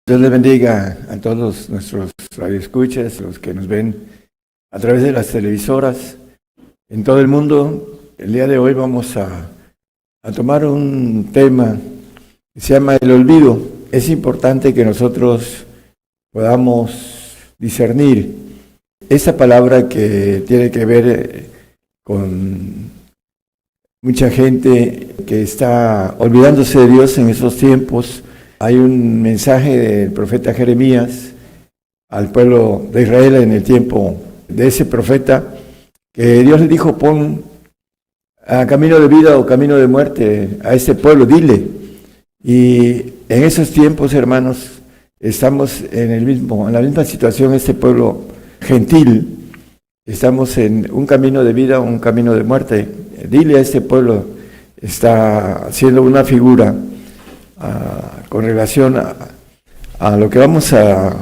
Dios les bendiga a todos nuestros radioescuchas, los que nos ven a través de las televisoras en todo el mundo. El día de hoy vamos a tomar un tema que se llama el olvido. Es importante que nosotros podamos discernir esa palabra que tiene que ver con mucha gente que está olvidándose de Dios en esos tiempos. Hay un mensaje del profeta Jeremías al pueblo de Israel en el tiempo de ese profeta, que Dios le dijo: pon a camino de vida o camino de muerte a este pueblo, dile. Y en esos tiempos, hermanos, estamos en la misma situación, este pueblo gentil, estamos en un camino de vida o un camino de muerte. Dile a este pueblo, está haciendo una figura con relación a lo que vamos a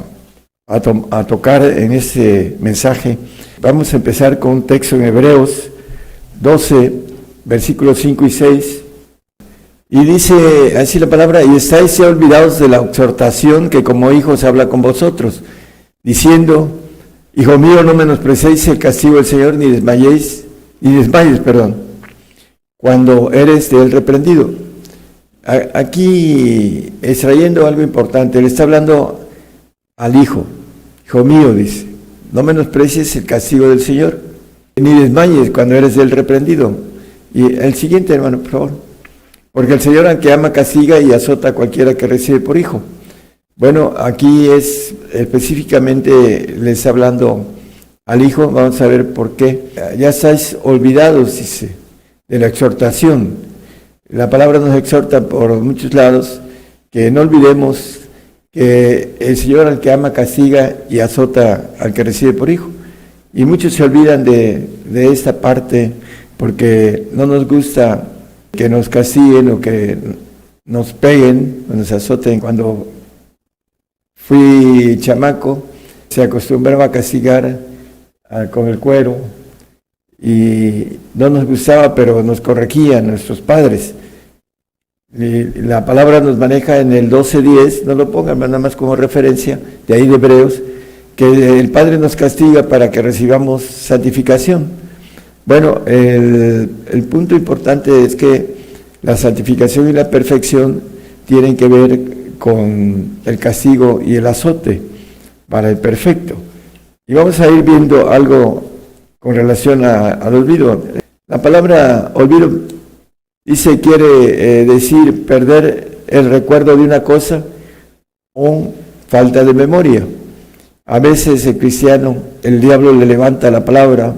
tocar en este mensaje. Vamos a empezar con un texto en Hebreos 12, versículos 5 y 6, y dice así la palabra: y estáis ya olvidados de la exhortación que como hijos habla con vosotros, diciendo: hijo mío, no menosprecéis el castigo del Señor, ni desmayes, cuando eres de él reprendido. Aquí extrayendo algo importante, le está hablando al hijo. Hijo mío, dice, no menosprecies el castigo del Señor, ni desmayes cuando eres del reprendido. Y el siguiente, hermano, por favor. Porque el Señor, al que ama, castiga y azota a cualquiera que recibe por hijo. Bueno, aquí es específicamente, le está hablando al hijo. Vamos a ver por qué. Ya estáis olvidados, dice, de la exhortación. La palabra nos exhorta por muchos lados que no olvidemos que el Señor, al que ama, castiga y azota al que recibe por hijo. Y muchos se olvidan de esta parte porque no nos gusta que nos castiguen o que nos peguen o nos azoten. Cuando fui chamaco, se acostumbraba a castigar con el cuero, y no nos gustaba, pero nos corregían nuestros padres. Y la palabra nos maneja en el 12:10, no lo pongan nada más como referencia, de ahí de Hebreos, que el Padre nos castiga para que recibamos santificación. Bueno, el punto importante es que la santificación y la perfección tienen que ver con el castigo y el azote para el perfecto. Y vamos a ir viendo algo con relación al olvido. La palabra olvido dice, quiere decir perder el recuerdo de una cosa o falta de memoria. A veces el cristiano, el diablo le levanta la palabra,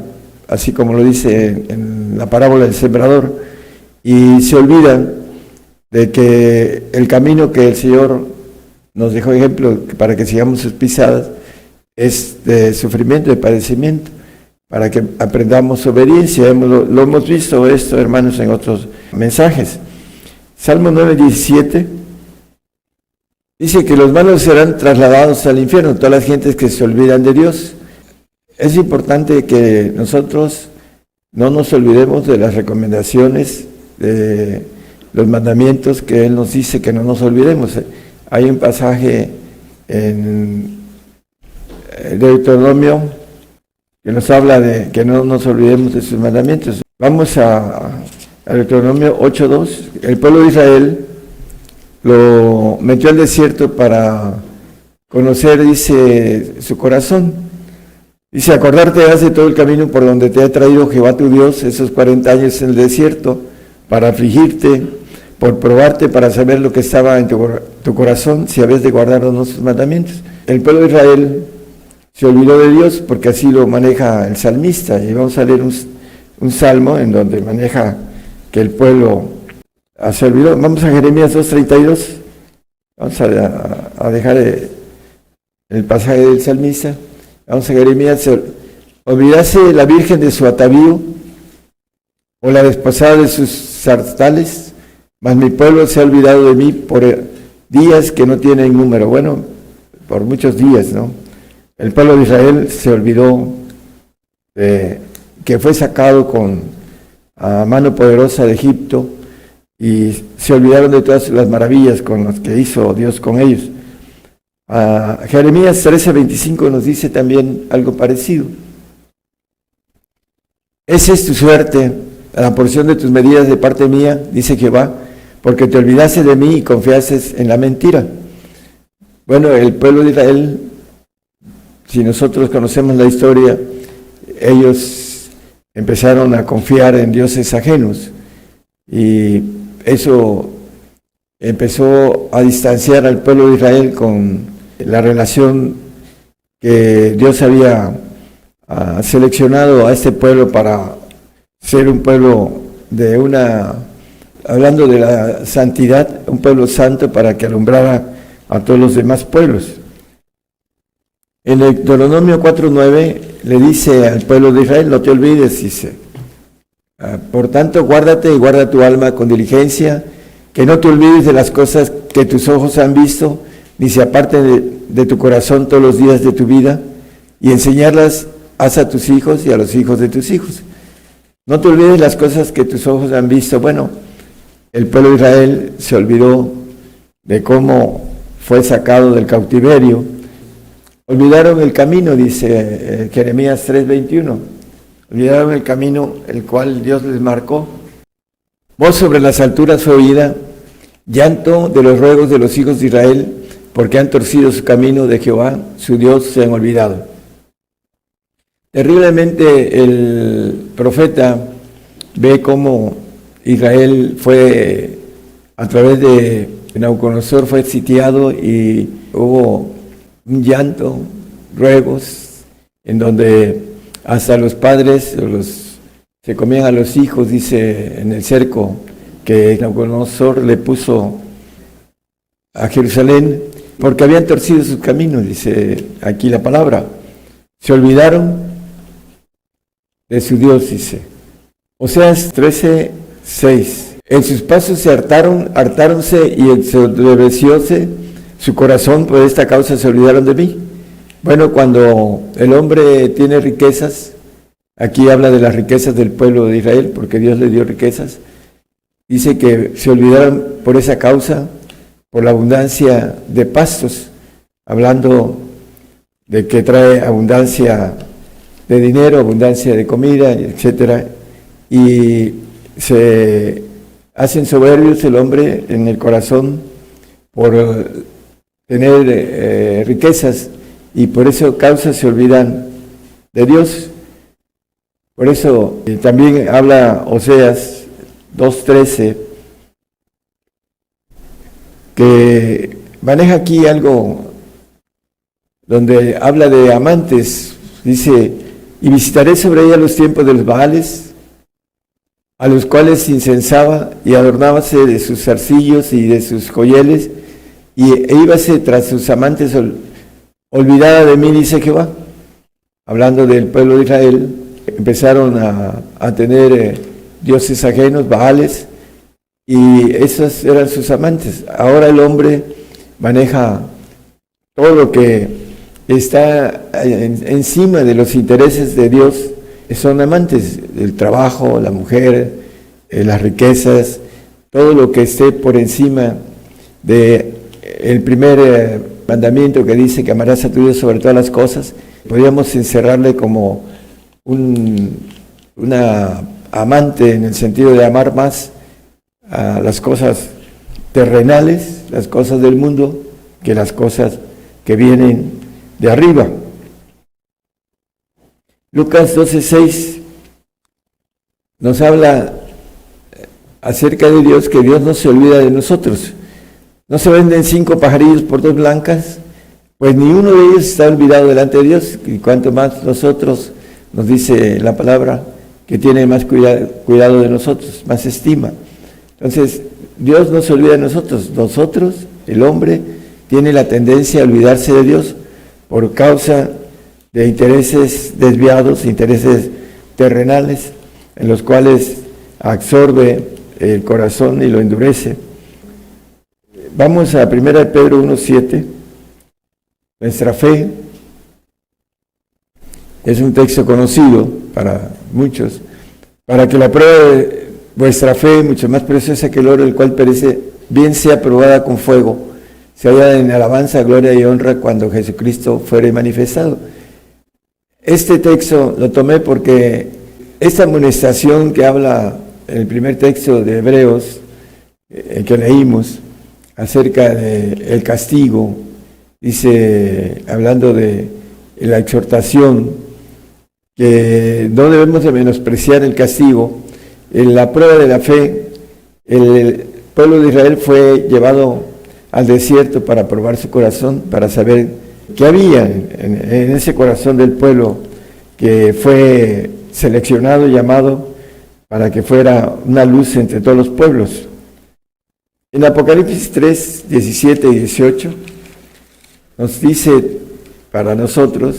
así como lo dice en la parábola del sembrador, y se olvidan de que el camino que el Señor nos dejó ejemplo para que sigamos sus pisadas es de sufrimiento, de padecimiento, para que aprendamos obediencia. Lo hemos visto esto, hermanos, en otros mensajes. Salmo 9:17 dice que los malos serán trasladados al infierno, todas las gentes que se olvidan de Dios. Es importante que nosotros no nos olvidemos de las recomendaciones, de los mandamientos que Él nos dice que no nos olvidemos. Hay un pasaje en Deuteronomio que nos habla de que no nos olvidemos de sus mandamientos. Vamos a Deuteronomio 8:2. El pueblo de Israel lo metió al desierto para conocer, dice, su corazón. Dice: acordarte de todo el camino por donde te ha traído Jehová tu Dios esos 40 años en el desierto, para afligirte, por probarte, para saber lo que estaba en tu corazón, si habías de guardar o no sus mandamientos. El pueblo de Israel se olvidó de Dios, porque así lo maneja el salmista. Y vamos a leer un salmo en donde maneja que el pueblo se olvidó. Vamos a Jeremías 2:32. Vamos a dejar el pasaje del salmista. Vamos a Jeremías. ¿Olvidase la virgen de su atavío, o la desposada de sus sartales? Mas mi pueblo se ha olvidado de mí por días que no tienen número. Bueno, por muchos días, ¿no? El pueblo de Israel se olvidó que fue sacado a mano poderosa de Egipto, y se olvidaron de todas las maravillas con las que hizo Dios con ellos. Jeremías 13:25 nos dice también algo parecido. Esa es tu suerte, la porción de tus medidas de parte mía, dice Jehová, porque te olvidaste de mí y confiaste en la mentira. Bueno, el pueblo de Israel, si nosotros conocemos la historia, ellos empezaron a confiar en dioses ajenos y eso empezó a distanciar al pueblo de Israel con la relación que Dios había seleccionado a este pueblo para ser un pueblo hablando de la santidad, un pueblo santo para que alumbrara a todos los demás pueblos. En el Deuteronomio 4:9 le dice al pueblo de Israel, no te olvides, dice, por tanto guárdate y guarda tu alma con diligencia, que no te olvides de las cosas que tus ojos han visto, ni se aparten de tu corazón todos los días de tu vida, y enseñarlas haz a tus hijos y a los hijos de tus hijos. No te olvides las cosas que tus ojos han visto. Bueno, el pueblo de Israel se olvidó de cómo fue sacado del cautiverio. Olvidaron el camino, dice Jeremías 3:21. Olvidaron el camino el cual Dios les marcó. Voz sobre las alturas fue oída, llanto de los ruegos de los hijos de Israel, porque han torcido su camino de Jehová, su Dios, se han olvidado. Terriblemente el profeta ve cómo Israel fue, a través de Nabucodonosor, fue sitiado y hubo un llanto, ruegos, en donde hasta los padres se comían a los hijos, dice en el cerco que Nabucodonosor le puso a Jerusalén, porque habían torcido sus caminos, dice aquí la palabra. Se olvidaron de su Dios, dice. Oseas 13:6. En sus pasos se hartáronse y ensoberbecióse su corazón, por esta causa se olvidaron de mí. Bueno, cuando el hombre tiene riquezas, aquí habla de las riquezas del pueblo de Israel, porque Dios le dio riquezas, dice que se olvidaron por esa causa, por la abundancia de pastos, hablando de que trae abundancia de dinero, abundancia de comida, etcétera, y se hacen soberbios el hombre en el corazón por tener riquezas, y por eso causa se olvidan de Dios. Por eso también habla Oseas 2:13, que maneja aquí algo donde habla de amantes. Dice, y visitaré sobre ella los tiempos de los Baales, a los cuales incensaba y adornábase de sus zarcillos y de sus joyeles, e íbase tras sus amantes olvidada de mí, dice Jehová. Hablando del pueblo de Israel, empezaron a tener dioses ajenos, Baales, y esos eran sus amantes. Ahora el hombre maneja todo lo que está encima de los intereses de Dios, son amantes, el trabajo, la mujer, las riquezas, todo lo que esté por encima de el primer mandamiento que dice que amarás a tu Dios sobre todas las cosas. Podríamos encerrarle como una amante en el sentido de amar más a las cosas terrenales, las cosas del mundo, que las cosas que vienen de arriba. Lucas 12:6 nos habla acerca de Dios, que Dios no se olvida de nosotros. No se venden 5 pajarillos por 2 blancas, pues ni uno de ellos está olvidado delante de Dios, y cuanto más nosotros, nos dice la palabra, que tiene más cuidado de nosotros, más estima. Entonces, Dios no se olvida de nosotros. Nosotros, el hombre, tiene la tendencia a olvidarse de Dios por causa de intereses desviados, intereses terrenales, en los cuales absorbe el corazón y lo endurece. Vamos a 1 Pedro 1:7. Nuestra fe es un texto conocido para muchos, para que la prueba de vuestra fe, mucho más preciosa que el oro, el cual perece, bien sea probada con fuego, se halla en alabanza, gloria y honra cuando Jesucristo fuere manifestado. Este texto lo tomé porque esta amonestación que habla en el primer texto de Hebreos, que leímos, acerca del castigo, dice, hablando de la exhortación, que no debemos de menospreciar el castigo. En la prueba de la fe, el pueblo de Israel fue llevado al desierto para probar su corazón, para saber qué había en ese corazón del pueblo que fue seleccionado y llamado para que fuera una luz entre todos los pueblos. En Apocalipsis 3, 17 y 18 nos dice para nosotros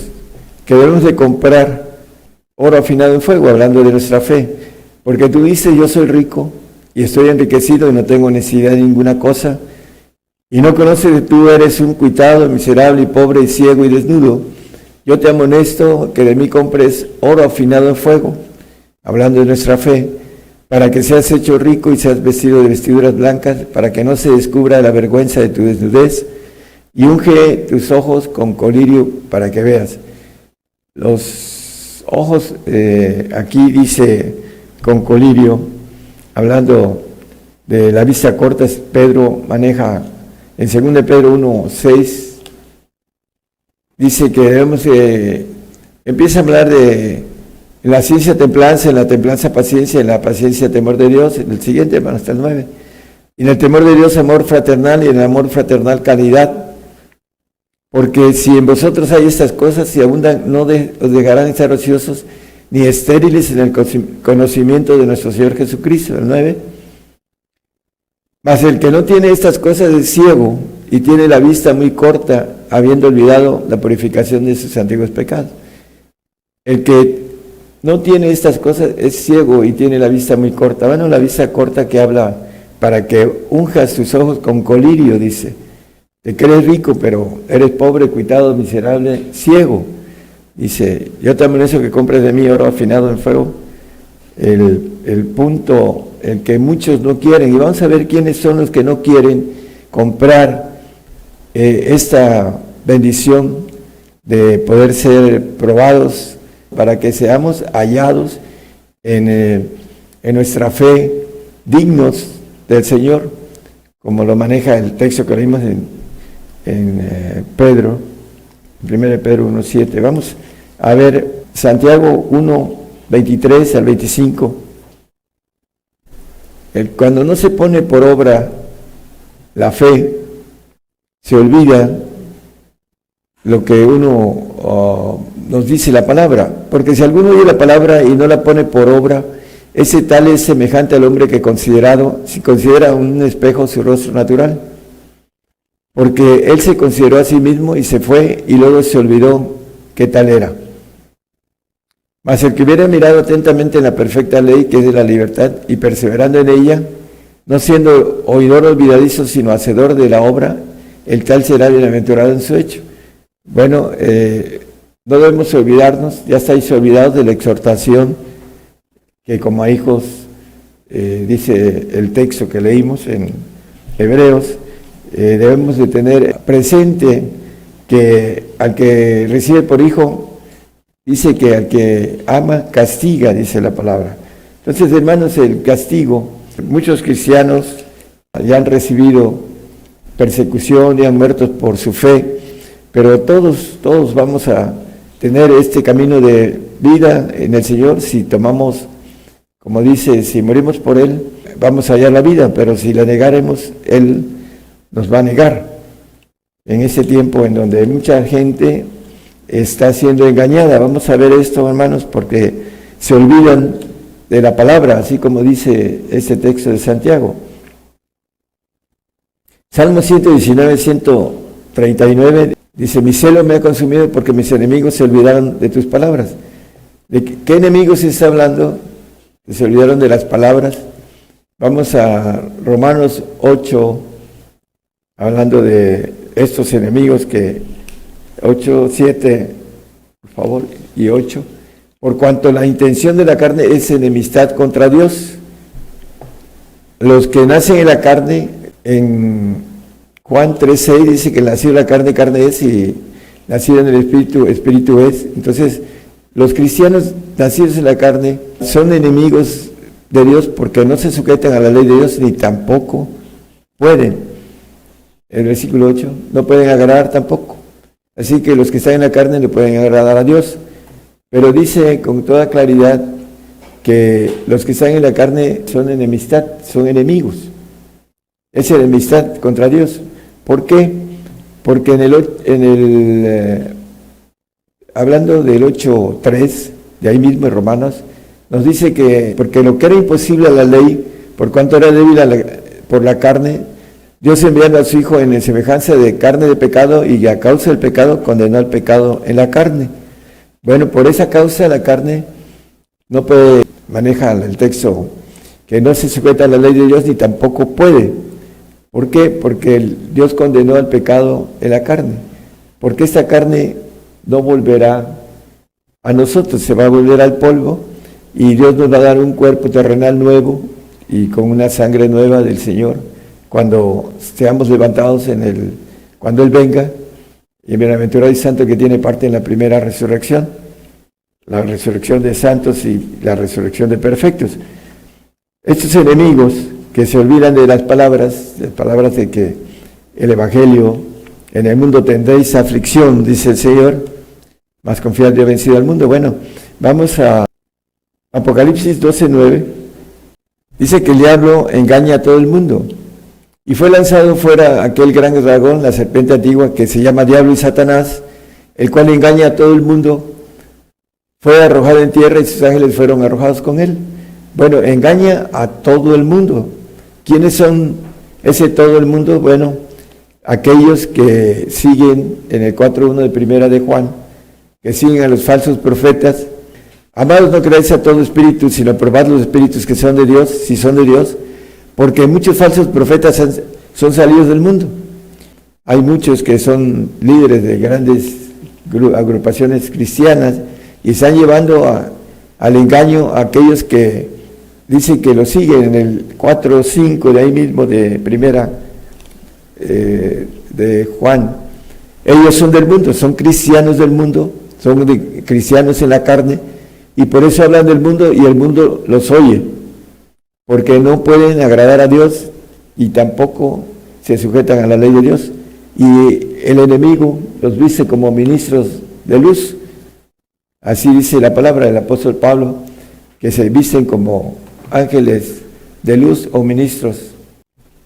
que debemos de comprar oro afinado en fuego, hablando de nuestra fe, porque tú dices, yo soy rico y estoy enriquecido y no tengo necesidad de ninguna cosa, y no conoces que tú eres un cuitado, miserable y pobre y ciego y desnudo. Yo te amonesto que de mí compres oro afinado en fuego, hablando de nuestra fe, para que seas hecho rico y seas vestido de vestiduras blancas, para que no se descubra la vergüenza de tu desnudez, y unge tus ojos con colirio para que veas. Los ojos, aquí dice con colirio, hablando de la vista corta, Pedro maneja en 2 Pedro 1, 6, dice que debemos, empieza a hablar de en la ciencia templanza, en la templanza paciencia, en la paciencia temor de Dios, en el siguiente, hermano, hasta el 9. Y en el temor de Dios amor fraternal, y en el amor fraternal caridad. Porque si en vosotros hay estas cosas, si abundan, no os dejarán estar ociosos, ni estériles en el conocimiento de nuestro Señor Jesucristo, el 9. Mas el que no tiene estas cosas es ciego, y tiene la vista muy corta, habiendo olvidado la purificación de sus antiguos pecados. El que no tiene estas cosas es ciego y tiene la vista muy corta. Bueno, la vista corta que habla para que unjas tus ojos con colirio, dice. Te crees rico, pero eres pobre, cuitado, miserable, ciego. Dice, yo te amonesto que compres de mí oro afinado en fuego. El punto, el que muchos no quieren, y vamos a ver quiénes son los que no quieren comprar esta bendición de poder ser probados, para que seamos hallados en nuestra fe, dignos del Señor, como lo maneja el texto que leímos en Pedro, 1 Pedro 1:7. Vamos a ver Santiago 1:23 al 25. Cuando no se pone por obra la fe, se olvida lo que uno nos dice la palabra, porque si alguno oye la palabra y no la pone por obra, ese tal es semejante al hombre que si considera un espejo su rostro natural, porque él se consideró a sí mismo y se fue y luego se olvidó qué tal era. Mas el que hubiera mirado atentamente en la perfecta ley, que es de la libertad, y perseverando en ella, no siendo oidor olvidadizo, sino hacedor de la obra, el tal será bienaventurado en su hecho. Bueno, no debemos olvidarnos, ya estáis olvidados de la exhortación que como a hijos, dice el texto que leímos en Hebreos, debemos de tener presente que al que recibe por hijo, dice que al que ama, castiga, dice la palabra. Entonces, hermanos, el castigo, muchos cristianos ya han recibido persecución y han muerto por su fe, pero todos vamos a tener este camino de vida en el Señor si tomamos, como dice, si morimos por Él, vamos a hallar la vida, pero si la negaremos, Él nos va a negar. En ese tiempo en donde mucha gente está siendo engañada, vamos a ver esto, hermanos, porque se olvidan de la palabra, así como dice este texto de Santiago. Salmo 119, 139, dice, mi celo me ha consumido porque mis enemigos se olvidaron de tus palabras. ¿De qué enemigos se está hablando? Que se olvidaron de las palabras. Vamos a Romanos 8, hablando de estos enemigos que 8, 7, por favor, y 8. Por cuanto la intención de la carne es enemistad contra Dios. Los que nacen en la carne, en Juan 3:6 dice que nacido la carne, carne es, y nacido en el espíritu, espíritu es. Entonces, los cristianos nacidos en la carne son enemigos de Dios porque no se sujetan a la ley de Dios ni tampoco pueden. El versículo 8, no pueden agradar tampoco. Así que los que están en la carne le pueden agradar a Dios. Pero dice con toda claridad que los que están en la carne son enemistad, son enemigos. Es enemistad contra Dios. ¿Por qué? Porque hablando del 8:3, de ahí mismo en Romanos, nos dice que porque lo que era imposible a la ley, por cuanto era débil por la carne, Dios enviando a su Hijo en semejanza de carne de pecado, y a causa del pecado condenó al pecado en la carne. Bueno, por esa causa la carne no puede, maneja el texto, que no se sujeta a la ley de Dios ni tampoco puede. ¿Por qué? Porque Dios condenó al pecado en la carne. Porque esta carne no volverá a nosotros, se va a volver al polvo, y Dios nos va a dar un cuerpo terrenal nuevo y con una sangre nueva del Señor cuando seamos levantados cuando Él venga. Y bienaventurado y santo que tiene parte en la primera resurrección, la resurrección de santos y la resurrección de perfectos. Estos enemigos que se olvidan de las palabras de que el Evangelio, en el mundo tendréis aflicción, dice el Señor, mas confiad, yo he vencido al mundo. Bueno, vamos a Apocalipsis 12:9. Dice que el diablo engaña a todo el mundo. Y fue lanzado fuera aquel gran dragón, la serpiente antigua, que se llama Diablo y Satanás, el cual engaña a todo el mundo. Fue arrojado en tierra y sus ángeles fueron arrojados con él. Bueno, engaña a todo el mundo. ¿Quiénes son ese todo el mundo? Bueno, aquellos que siguen en el 4:1 de primera de Juan, que siguen a los falsos profetas. Amados, no creáis a todo espíritu, sino probad los espíritus que son de Dios, si son de Dios, porque muchos falsos profetas son salidos del mundo. Hay muchos que son líderes de grandes agrupaciones cristianas y están llevando al engaño a aquellos que dicen que lo siguen. En el 4:5 de ahí mismo de primera de Juan, ellos son del mundo, son cristianos del mundo, son cristianos en la carne, y por eso hablan del mundo y el mundo los oye, porque no pueden agradar a Dios y tampoco se sujetan a la ley de Dios. Y el enemigo los viste como ministros de luz. Así dice la palabra del apóstol Pablo, que se visten como ángeles de luz o ministros.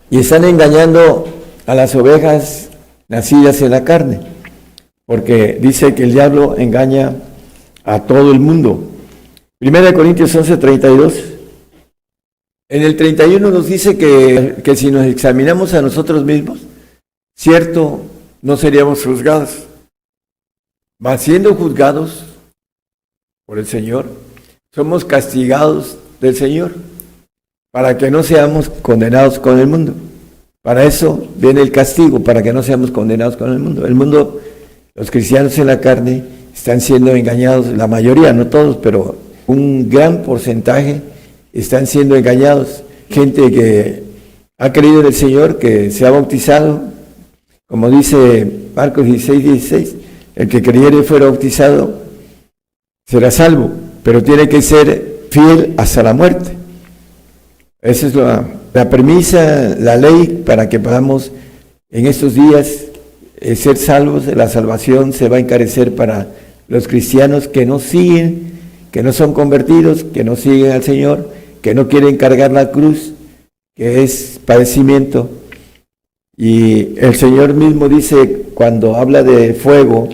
Y están engañando a las ovejas nacidas en la carne, porque dice que el diablo engaña a todo el mundo. 1 Corintios 11:32. En el 31 nos dice que si nos examinamos a nosotros mismos, cierto, no seríamos juzgados, mas siendo juzgados por el Señor, somos castigados del Señor, para que no seamos condenados con el mundo. Para eso viene el castigo, para que no seamos condenados con el mundo. El mundo, los cristianos en la carne, están siendo engañados, la mayoría, no todos, pero un gran porcentaje están siendo engañados. Gente que ha creído en el Señor, que se ha bautizado, como dice Marcos 16:16, el que creyere y fuera bautizado será salvo, pero tiene que ser fiel hasta la muerte. Esa es la premisa, la ley, para que podamos en estos días ser salvos. La salvación se va a encarecer para los cristianos que no siguen, que no son convertidos, que no siguen al Señor, que no quieren cargar la cruz, que es padecimiento. Y el Señor mismo dice, cuando habla de fuego,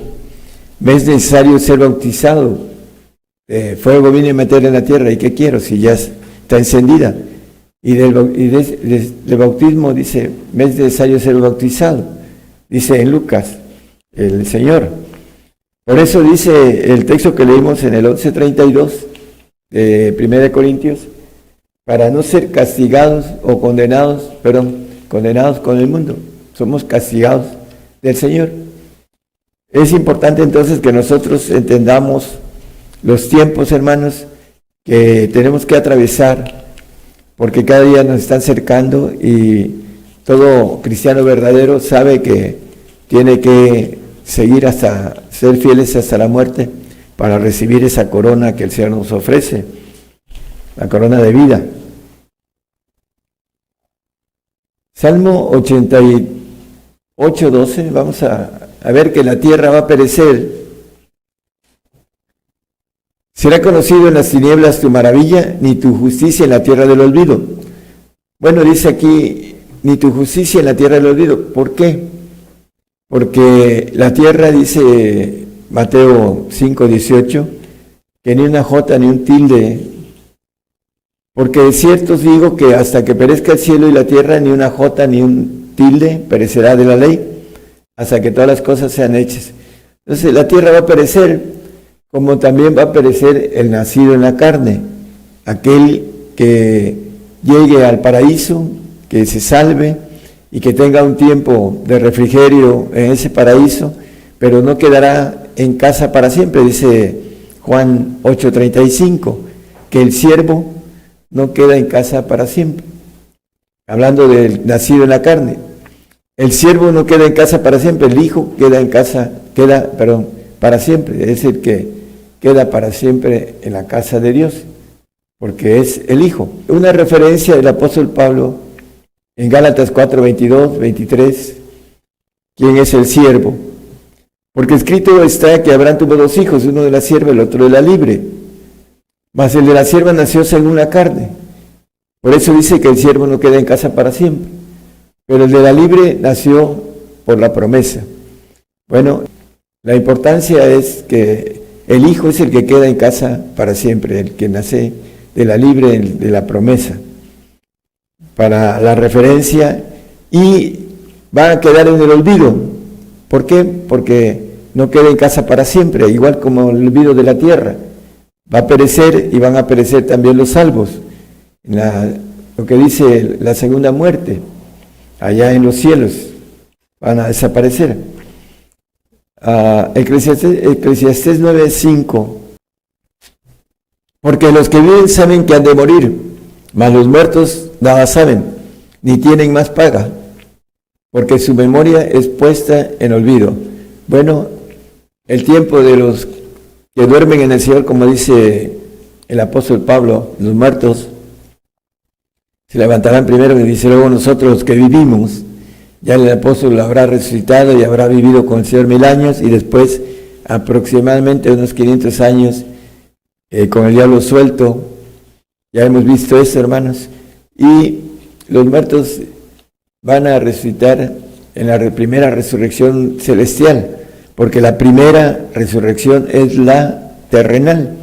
me es necesario ser bautizado. Fuego vine a meter en la tierra, ¿y qué quiero si ya está encendida? Y del bautismo dice, me es necesario ser bautizado. Dice en Lucas, el Señor. Por eso dice el texto que leímos en el 11:32 de 1 Corintios, para no ser castigados o condenados con el mundo. Somos castigados del Señor. Es importante entonces que nosotros entendamos los tiempos, hermanos, que tenemos que atravesar, porque cada día nos están cercando y todo cristiano verdadero sabe que tiene que seguir hasta ser fieles hasta la muerte para recibir esa corona que el Señor nos ofrece, la corona de vida. Salmo 88, 12, vamos a ver que la tierra va a perecer. Será conocido en las tinieblas tu maravilla, ni tu justicia en la tierra del olvido. Bueno, dice aquí, ni tu justicia en la tierra del olvido. ¿Por qué? Porque la tierra, dice Mateo 5, 18, que ni una jota ni un tilde. Porque de cierto os digo que hasta que perezca el cielo y la tierra, ni una jota ni un tilde perecerá de la ley, hasta que todas las cosas sean hechas. Entonces la tierra va a perecer, como también va a perecer el nacido en la carne, aquel que llegue al paraíso, que se salve y que tenga un tiempo de refrigerio en ese paraíso, pero no quedará en casa para siempre, dice Juan 8:35, que el siervo no queda en casa para siempre. Hablando del nacido en la carne, el siervo no queda en casa para siempre, el hijo queda en casa, para siempre, es el que queda para siempre en la casa de Dios, porque es el hijo. Una referencia del apóstol Pablo en Gálatas 4:22, 23, ¿quién es el siervo? Porque escrito está que Abraham tuvo dos hijos, uno de la sierva y el otro de la libre, mas el de la sierva nació según la carne. Por eso dice que el siervo no queda en casa para siempre, pero el de la libre nació por la promesa. Bueno, la importancia es que el hijo es el que queda en casa para siempre, el que nace de la libre, de la promesa, para la referencia, y va a quedar en el olvido. ¿Por qué? Porque no queda en casa para siempre, igual como el olvido de la tierra. Va a perecer y van a perecer también los salvos. Lo que dice la segunda muerte, allá en los cielos, van a desaparecer. Eclesiastés 9:5, porque los que viven saben que han de morir, mas los muertos nada saben, ni tienen más paga, porque su memoria es puesta en olvido. Bueno, el tiempo de los que duermen en el Señor, como dice el apóstol Pablo, los muertos se levantarán primero, y dice luego nosotros los que vivimos. Ya el apóstol habrá resucitado y habrá vivido con el Señor 1000 años, y después aproximadamente unos 500 años con el diablo suelto. Ya hemos visto eso, hermanos. Y los muertos van a resucitar en la primera resurrección celestial, porque la primera resurrección es la terrenal.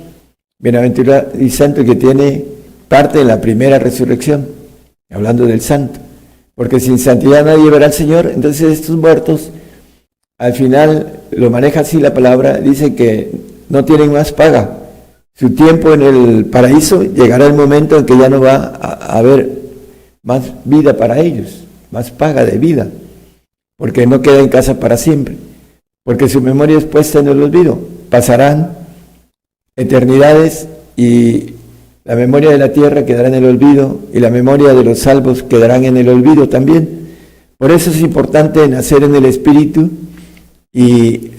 Bienaventurado y santo que tiene parte en la primera resurrección, hablando del santo. Porque sin santidad nadie verá al Señor. Entonces estos muertos, al final, lo maneja así la palabra, dice que no tienen más paga. Su tiempo en el paraíso llegará el momento en que ya no va a haber más vida para ellos, más paga de vida, porque no queda en casa para siempre, porque su memoria es puesta en el olvido. Pasarán eternidades y la memoria de la tierra quedará en el olvido, y la memoria de los salvos quedarán en el olvido también. Por eso es importante nacer en el Espíritu y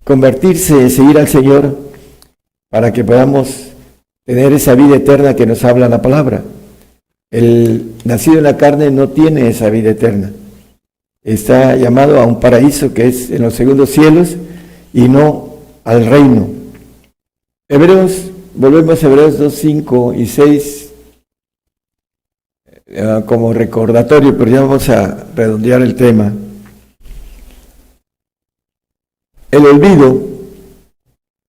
convertirse, seguir al Señor, para que podamos tener esa vida eterna que nos habla la palabra. El nacido en la carne no tiene esa vida eterna. Está llamado a un paraíso que es en los segundos cielos y no al reino. Volvemos a Hebreos 2, 5 y 6 como recordatorio, pero ya vamos a redondear el tema. El olvido,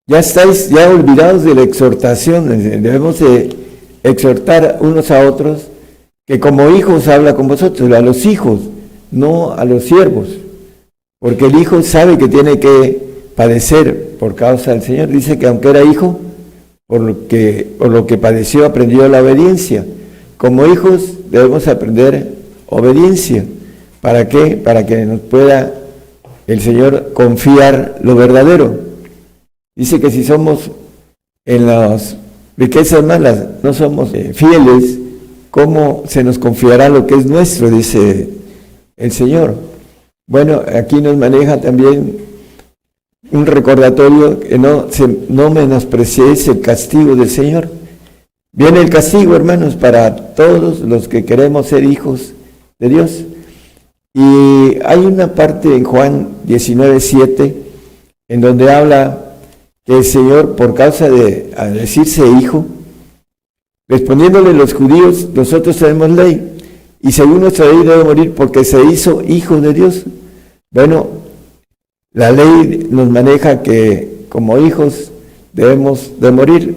ya estáis olvidados de la exhortación. Debemos de exhortar unos a otros, que como hijos habla con vosotros, a los hijos, no a los siervos, porque el hijo sabe que tiene que padecer por causa del Señor. Dice que aunque era hijo, por lo que padeció, aprendió la obediencia. Como hijos debemos aprender obediencia. ¿Para qué? Para que nos pueda el Señor confiar lo verdadero. Dice que si somos en las riquezas malas, no somos fieles, ¿cómo se nos confiará lo que es nuestro? Dice el Señor. Bueno, aquí nos maneja también un recordatorio que no menospreciéis el castigo del Señor. Viene el castigo, hermanos, para todos los que queremos ser hijos de Dios. Y hay una parte en Juan 19:7 en donde habla que el Señor, por causa de al decirse hijo, respondiéndole los judíos, nosotros tenemos ley, y según nuestra ley debe morir porque se hizo hijo de Dios. Bueno, la ley nos maneja que como hijos debemos de morir.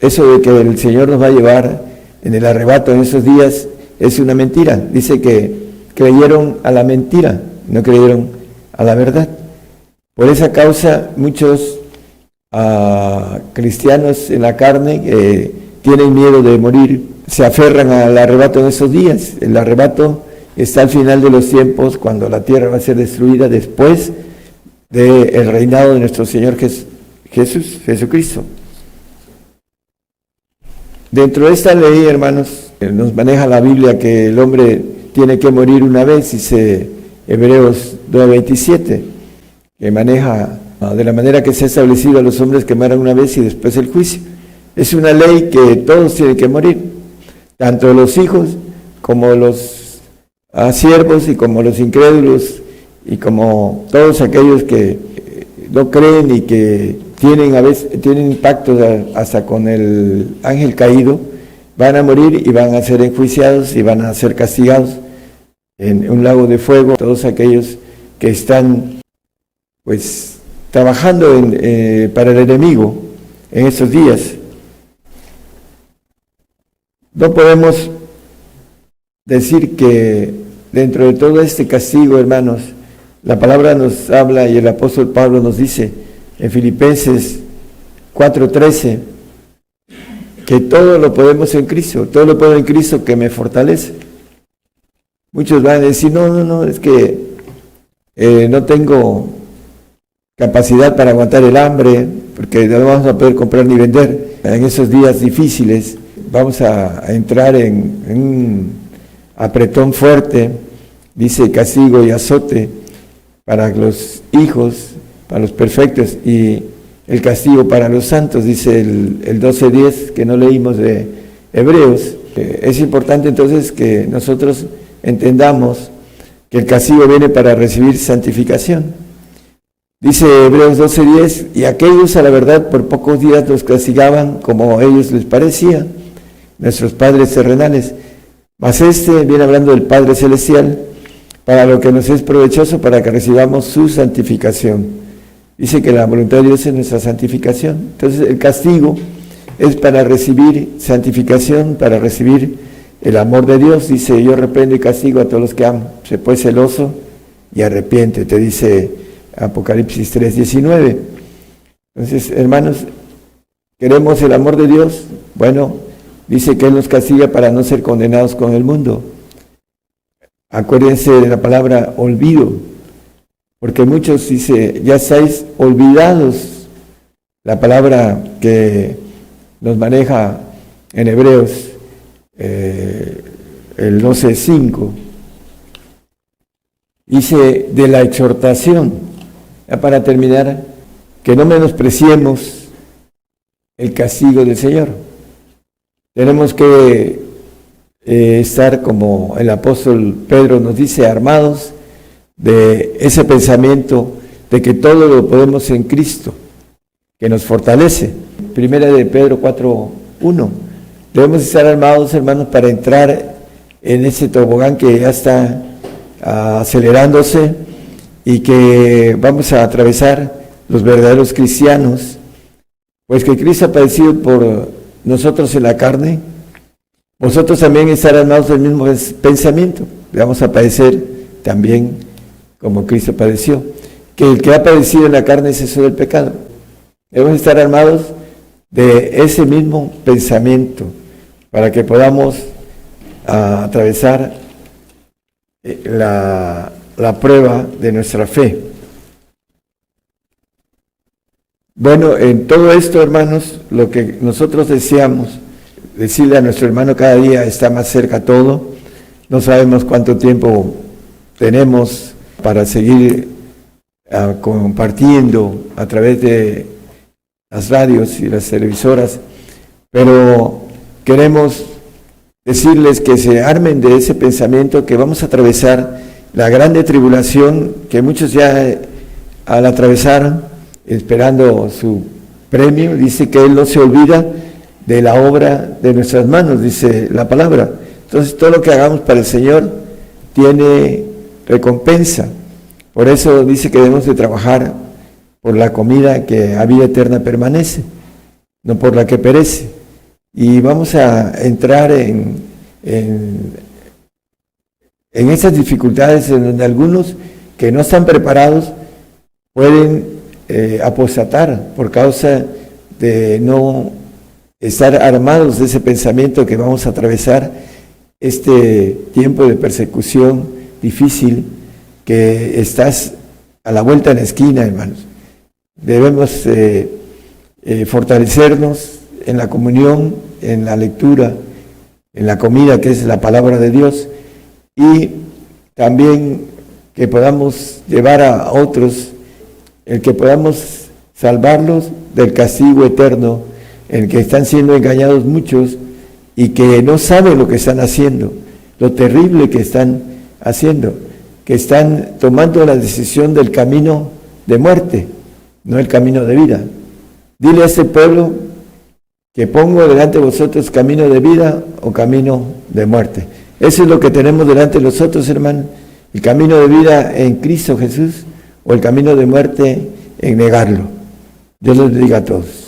Eso de que el Señor nos va a llevar en el arrebato en esos días es una mentira. Dice que creyeron a la mentira, no creyeron a la verdad. Por esa causa muchos cristianos en la carne tienen miedo de morir, se aferran al arrebato en esos días. El arrebato está al final de los tiempos, cuando la tierra va a ser destruida después del reinado de nuestro Señor Jesucristo. Dentro de esta ley, hermanos, nos maneja la Biblia que el hombre tiene que morir una vez, dice Hebreos 2:27, que maneja de la manera que se ha establecido a los hombres que mueran una vez y después el juicio. Es una ley que todos tienen que morir, tanto los hijos como los siervos y como los incrédulos y como todos aquellos que no creen y que tienen pactos hasta con el ángel caído, van a morir y van a ser enjuiciados y van a ser castigados en un lago de fuego. Todos aquellos que están pues trabajando para el enemigo en estos días. No podemos decir que dentro de todo este castigo, hermanos, la palabra nos habla y el apóstol Pablo nos dice en Filipenses 4:13 que todo lo podemos en Cristo, todo lo puedo en Cristo que me fortalece. Muchos van a decir, no, es que no tengo capacidad para aguantar el hambre, porque no vamos a poder comprar ni vender. En esos días difíciles vamos a entrar en un apretón fuerte, dice castigo y azote para los hijos, para los perfectos, y el castigo para los santos, dice el 12:10 que no leímos de Hebreos. Es importante entonces que nosotros entendamos que el castigo viene para recibir santificación. Dice Hebreos 12:10, y aquellos a la verdad por pocos días los castigaban como a ellos les parecía, nuestros padres terrenales, mas viene hablando del Padre Celestial, para lo que nos es provechoso, para que recibamos su santificación. Dice que la voluntad de Dios es nuestra santificación. Entonces el castigo es para recibir santificación, para recibir el amor de Dios. Dice, yo reprendo y castigo a todos los que amo. Se puede celoso y arrepiéntete, dice Apocalipsis 3:19. Entonces, hermanos, ¿queremos el amor de Dios? Bueno, dice que Él nos castiga para no ser condenados con el mundo. Acuérdense de la palabra olvido, porque muchos dice, ya estáis olvidados. La palabra que nos maneja en Hebreos, el 12:5, dice de la exhortación, ya para terminar, que no menospreciemos el castigo del Señor. Tenemos que estar, como el apóstol Pedro nos dice, armados de ese pensamiento de que todo lo podemos en Cristo, que nos fortalece. Primera de Pedro 4:1. Debemos estar armados, hermanos, para entrar en ese tobogán que ya está acelerándose y que vamos a atravesar los verdaderos cristianos, pues que Cristo ha padecido por nosotros en la carne. Vosotros también estar armados del mismo pensamiento. Vamos a padecer también como Cristo padeció. Que el que ha padecido en la carne es eso del pecado. Debemos estar armados de ese mismo pensamiento para que podamos atravesar la prueba de nuestra fe. Bueno, en todo esto, hermanos, lo que nosotros deseamos, decirle a nuestro hermano cada día está más cerca todo. No sabemos cuánto tiempo tenemos para seguir compartiendo a través de las radios y las televisoras, pero queremos decirles que se armen de ese pensamiento que vamos a atravesar la grande tribulación, que muchos ya al atravesar, esperando su premio, dice que Él no se olvida de la obra de nuestras manos, dice la palabra. Entonces todo lo que hagamos para el Señor tiene recompensa. Por eso dice que debemos de trabajar por la comida que a vida eterna permanece, no por la que perece. Y vamos a entrar en esas dificultades en donde algunos que no están preparados pueden apostatar por causa de no estar armados de ese pensamiento que vamos a atravesar este tiempo de persecución difícil, que estás a la vuelta de la esquina, hermanos. Debemos fortalecernos en la comunión, en la lectura, en la comida que es la palabra de Dios, y también que podamos llevar a otros, el que podamos salvarlos del castigo eterno, en que están siendo engañados muchos y que no saben lo que están haciendo, lo terrible que están haciendo, que están tomando la decisión del camino de muerte, no el camino de vida. Dile a este pueblo que pongo delante de vosotros camino de vida o camino de muerte. Eso es lo que tenemos delante de nosotros, hermano, el camino de vida en Cristo Jesús o el camino de muerte en negarlo. Dios los bendiga a todos.